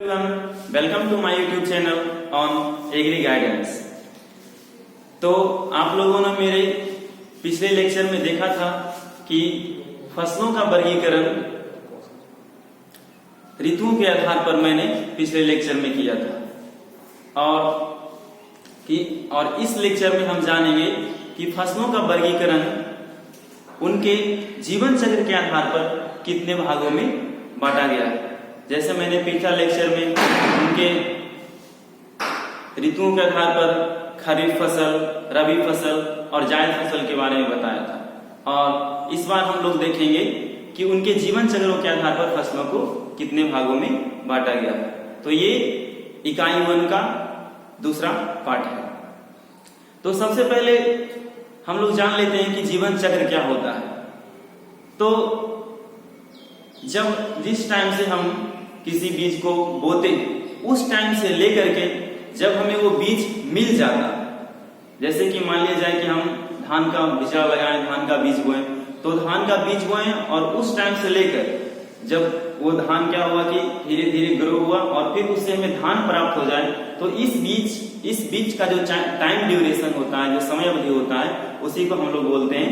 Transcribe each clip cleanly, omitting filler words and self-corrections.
Welcome to my YouTube channel on agri guidance. तो आप लोगों ने मेरे पिछले लेक्चर में देखा था कि फसलों का वर्गीकरण ऋतुओं के आधार पर मैंने पिछले लेक्चर में किया था और इस लेक्चर में हम जानेंगे कि फसलों का वर्गीकरण उनके जीवन चक्र के आधार पर कितने भागों में बांटा गया है। जैसे मैंने पिछला लेक्चर में उनके ऋतुओं के आधार पर खरीफ फसल, रबी फसल और जायद फसल के बारे में बताया था, और इस बार हम लोग देखेंगे कि उनके जीवन चक्रों के आधार पर फसलों को कितने भागों में बांटा गया है। तो ये इकाई 1 का दूसरा पार्ट है। तो सबसे पहले हम लोग जान लेते हैं कि जीवन चक्र क्या होता है। तो जिस टाइम से हम किसी बीज को बोते उस टाइम से लेकर के जब हमें वो बीज मिल जाता, जैसे कि मान लिया जाए कि हम धान का बीजा लगाएं, धान का बीज बोएं, तो धान का बीज बोएं और उस टाइम से लेकर जब वो धान क्या हुआ कि धीरे धीरे ग्रो हुआ और फिर उससे हमें धान प्राप्त हो जाए, तो इस बीज का जो टाइम ड्यूरेशन होता है, जो समय अवधि होता है, उसी को हम लोग बोलते हैं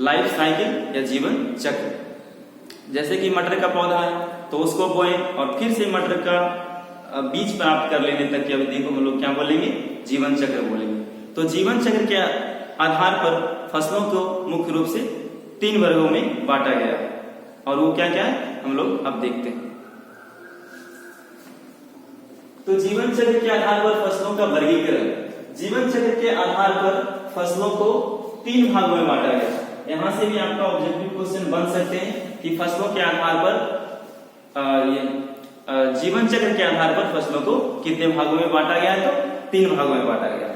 लाइफ साइकिल या जीवन चक्र। जैसे कि मटर का पौधा है तो उसको बोएं और फिर से मटर का बीज प्राप्त कर लेने तक की अवधि को हम लोग क्या बोलेंगे, जीवन चक्र बोलेंगे। तो जीवन चक्र के आधार पर फसलों को मुख्य रूप से 3 वर्गों में बांटा गया है, और वो क्या क्या है हम लोग अब देखते हैं। तो जीवन चक्र के आधार पर फसलों का वर्गीकरण, जीवन चक्र के आधार पर फसलों को 3 भागों में बांटा गया। यहां से भी आपका ऑब्जेक्टिव क्वेश्चन बन सकते हैं कि फसलों के आधार पर जीवन चक्र के आधार पर फसलों को कितने भागों में बांटा गया है। तो 3 भागों में बांटा गया है।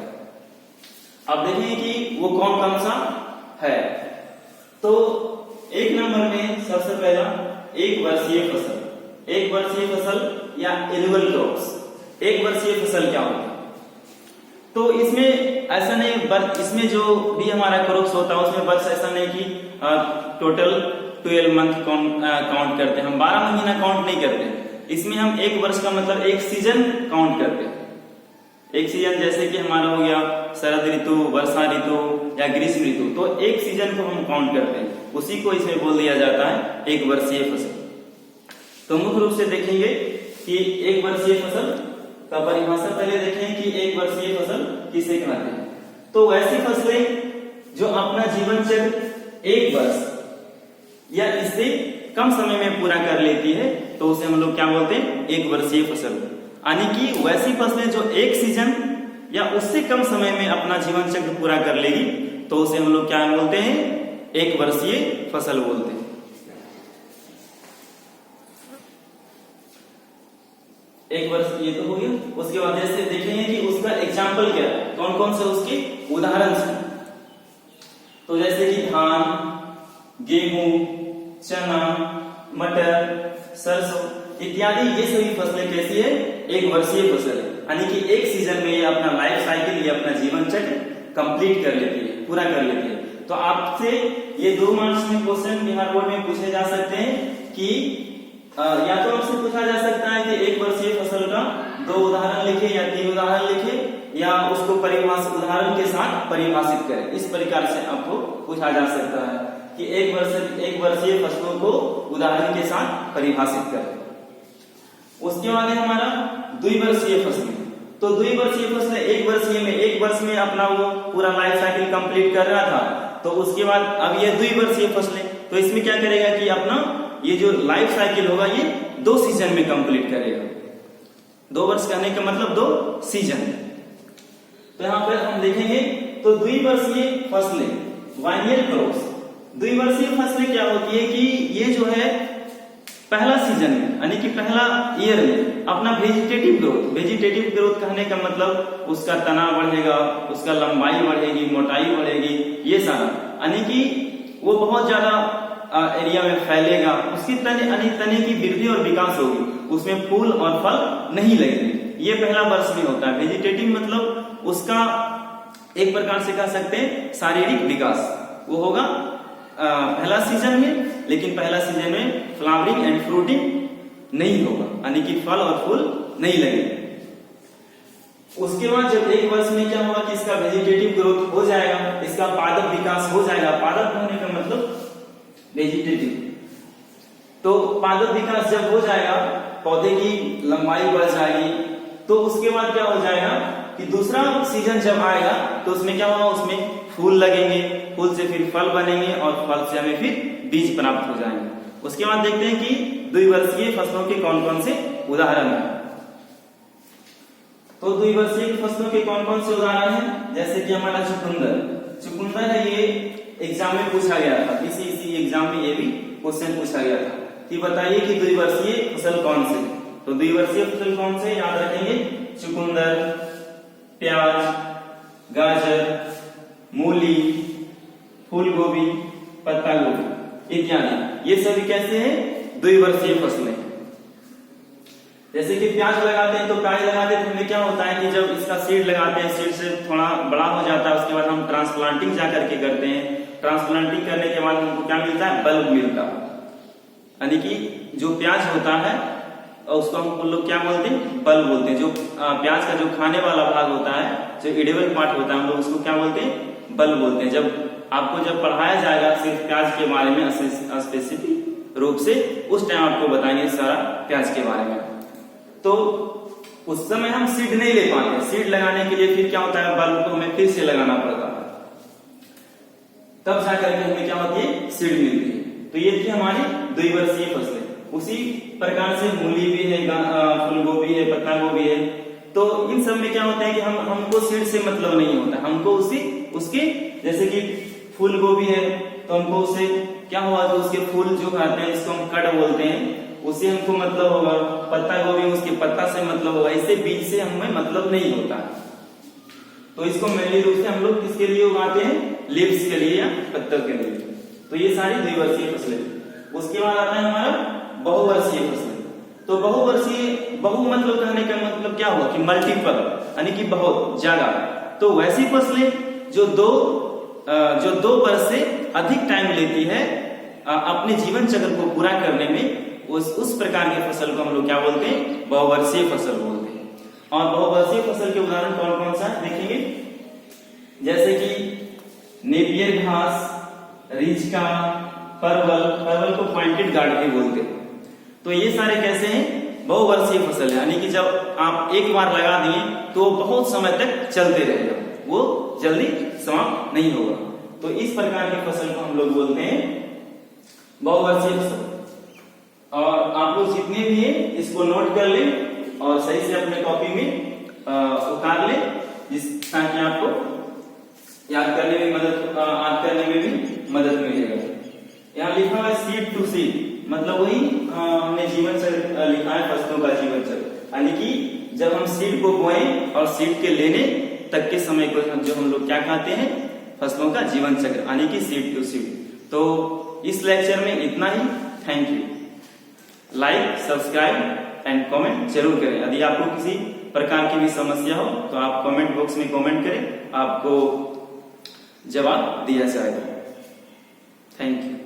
अब देखिए कि वो कौन कौन सा है। तो 1 नंबर में सबसे पहला 1 वर्षीय फसल। 1 वर्षीय फसल या एनुअल क्रॉप्स। 1 वर्षीय फसल क्या होता है? तो इसमें ऐसा नहीं, इसमें जो भी हमारा क्रॉप्स होता है उसमें बस ऐसा नहीं कि टोटल 12 मंथ काउंट करते हैं, हम 12 महीना काउंट नहीं करते। इसमें हम 1 वर्ष का मतलब 1 सीजन काउंट करते हैं। 1 सीजन जैसे कि हमारा हो गया शरद ऋतु, वर्षा ऋतु या ग्रीष्म ऋतु, तो 1 सीजन को हम काउंट करते हैं, उसी को इसमें बोल दिया जाता है 1 वर्षीय फसल। तो मुख्य रूप से देखेंगे कि 1 वर्षीय फसल का परिभाषा पहले देखें कि 1 वर्षीय फसल किसे कहते हैं। तो वैसी फसलें जो अपना जीवन चक्र 1 वर्ष या इससे कम समय में पूरा कर लेती है, तो उसे हम लोग क्या बोलते हैं, 1 वर्षीय फसल। यानी कि वैसी फसलें जो 1 सीजन या उससे कम समय में अपना जीवन चक्र पूरा कर लेगी, तो उसे हम लोग क्या बोलते हैं, 1 वर्षीय फसल बोलते हैं। 1 वर्ष ये तो हो गया। उसके बाद जैसे देखेंगे कि उसका एग्जाम्पल क्या है, कौन कौन से उसके उदाहरण हैं। तो जैसे कि धान, गेहूं, चना, मटर, सरसों इत्यादि, ये सभी फसलें कैसी है, 1 वर्षीय फसल है। यानी कि 1 सीजन में ये अपना लाइफ साइकिल, ये अपना जीवन चक्र कंप्लीट कर लेती है, पूरा कर लेती है। तो आपसे ये 2 मार्क्स में क्वेश्चन बिहार बोर्ड में पूछे जा सकते हैं कि या तो आपसे पूछा जा सकता है कि 1 वर्षीय फसल का 2 उदाहरण लिखे या 3 उदाहरण लिखे, या उसको उदाहरण के साथ परिभाषित करें। इस प्रकार से आपको पूछा जा सकता है कि 1 वर्षीय फसलों को उदाहरण के साथ परिभाषित करें। उसके बाद है हमारा द्विवर्षीय फसलें। तो द्विवर्षीय फसलें 1 वर्ष में अपना वो पूरा लाइफ साइकिल कंप्लीट कर रहा था, तो उसके बाद अब ये द्विवर्षीय फसलें, तो इसमें क्या करेगा कि अपना ये जो लाइफ साइकिल होगा ये 2 सीजन में कंप्लीट करेगा। 2 वर्ष कहने का मतलब 2 सीजन। तो यहाँ पर हम देखेंगे तो द्विवर्षीय फसलें, बाइनियल क्रॉप्स। द्विवर्षीय फसलें क्या होती है कि ये जो है पहला सीजन में, यानी कि पहला ईयर में अपना वेजिटेटिव ग्रोथ कहने का मतलब उसका तना बढ़ेगा, उसका लंबाई बढ़ेगी, मोटाई बढ़ेगी, ये सारा, यानी कि वो बहुत ज्यादा एरिया में फैलेगा, उसकी तने की वृद्धि और विकास होगी, उसमें फूल और फल नहीं लगेंगे। ये पहला वर्ष में होता है। वेजिटेटिव मतलब उसका एक प्रकार से कह सकते हैं शारीरिक विकास, वो होगा पहला सीजन में, लेकिन पहला सीजन में फ्लावरिंग एंड फ्रूटिंग नहीं होगा, यानी कि फल और फूल नहीं लगेंगे। उसके बाद जब 1 वर्ष में क्या होगा कि इसका वेजिटेटिव ग्रोथ हो जाएगा, इसका पादप विकास हो जाएगा। पादप होने का मतलब वेजिटेटिव। तो पादप विकास जब हो जाएगा, पौधे की लंबाई बढ़ जाएगी, तो उसके बाद क्या हो जाएगा कि दूसरा सीजन जब आएगा तो उसमें क्या होगा, उसमें फूल लगेंगे, फूल से फिर फल बनेंगे और फल से हमें फिर बीज प्राप्त हो जाएंगे। उसके बाद देखते हैं कि द्विवर्षीय फसलों के कौन कौन से उदाहरण हैं। तो द्विवर्षीय फसलों के कौन कौन से उदाहरण हैं, जैसे कि हमारा चुकंदर। चुकंदर है, ये एग्जाम में पूछा गया था, इसी एग्जाम में ये भी क्वेश्चन पूछा गया था कि बताइए कि द्विवर्षीय फसल कौन से। तो द्विवर्षीय फसल कौन से याद रखेंगे, चुकंदर, प्याज, गाजर, मूली, फूल गोभी, पत्ता गोभी इत्यादि। ये सभी कैसे हैं, द्विवर्षीय फसलें। जैसे कि प्याज लगाते हैं, तो प्याज लगाते हैं तो हमें क्या होता है कि जब इसका सीड लगाते हैं, सीड से थोड़ा बड़ा हो जाता है, उसके बाद हम ट्रांसप्लांटिंग जा करके करते हैं। ट्रांसप्लांटिंग करने के बाद हमको क्या मिलता है, बल्ब मिलता है। यानी कि जो प्याज होता है उसको हम लोग क्या बोलते हैं, बल्ब बोलते हैं। जो प्याज का जो खाने वाला भाग होता है, जो एडिबल पार्ट होता है, हम लोग उसको क्या बोलते हैं, बल्ब बोलते हैं। जब आपको जब पढ़ाया जाएगा सिर्फ प्याज के बारे में स्पेसिफिक रूप से, उस टाइम आपको बताएंगे सारा प्याज के बारे में। तो उस समय हम सीड नहीं ले पाते, सीड लगाने के लिए फिर क्या होता है, बल्ब को हमें फिर से लगाना पड़ता है, तब जाकर के हमें क्या होती है, सीड मिलती है। तो ये थी हमारी द्विवर्षीय फसलें। उसी प्रकार से मूली भी है, फूल गोभी है, पत्ता गोभी है। तो इन सब में क्या होता है कि हमको सीड से मतलब नहीं होता, हमको उसके जैसे कि फूल गोभी है तो हमको उसे क्या हुआ, तो उसके फूल जो खाते हैं इसको हम कड़ बोलते हैं, उससे हमको मतलब होगा। पत्ता गोभी उसके पत्ता से मतलब होगा, इससे बीज से हमें मतलब नहीं होता। तो इसको मेनली रूप से हम लोग किसके लिए उगाते हैं, लीव्स के लिए या पत्तों के लिए। तो ये सारी द्विवर्षीय फसलें। उसके बाद आता है हमारा बहुवर्षीय फसलें। तो बहुवर्षीय, बहु मतलब कहने का मतलब क्या हुआ कि मल्टीपल, यानी कि बहुत ज्यादा। तो वैसी फसलें जो दो वर्ष से अधिक टाइम लेती है अपने जीवन चक्र को पूरा करने में, उस प्रकार की फसल को हम लोग क्या बोलते हैं, बहुवर्षीय फसल बोलते हैं। और बहुवर्षीय फसल के उदाहरण कौन कौन सा देखेंगे, जैसे कि नेपियर घास, रिचका, परवल को पॉइंटेड गार्ड भी बोलते हैं। तो ये सारे कैसे हैं, बहुवर्षीय फसल है, यानी कि जब आप एक बार लगा दिए तो बहुत समय तक चलते रहेगा, वो जल्दी समाप्त नहीं होगा। तो इस प्रकार की फसल को हम लोग बोलते हैं बहुवर्षीय फसल। और आप लोग जितने भी हैं इसको नोट कर लें और सही से अपने कॉपी में उतार लें, ताकि आपको याद करने में भी मदद मिलेगा। यहाँ लिखा हुआ है सीड टू सीड, मतलब वही हमने जीवन चक्र लिखा है, फसलों का जीवन चक्र, यानी कि जब हम सीड को बोएं और सीड के लेने तक के समय को जो हम लोग क्या कहते हैं, फसलों का जीवन चक्र, यानी कि सीड टू सीड। तो इस लेक्चर में इतना ही। Thank you. Like, subscribe and comment जरूर करें। यदि आपको किसी प्रकार की भी समस्या हो तो आप कमेंट बॉक्स में कमेंट करें, आपको जवाब दिया जाएगा। Thank you.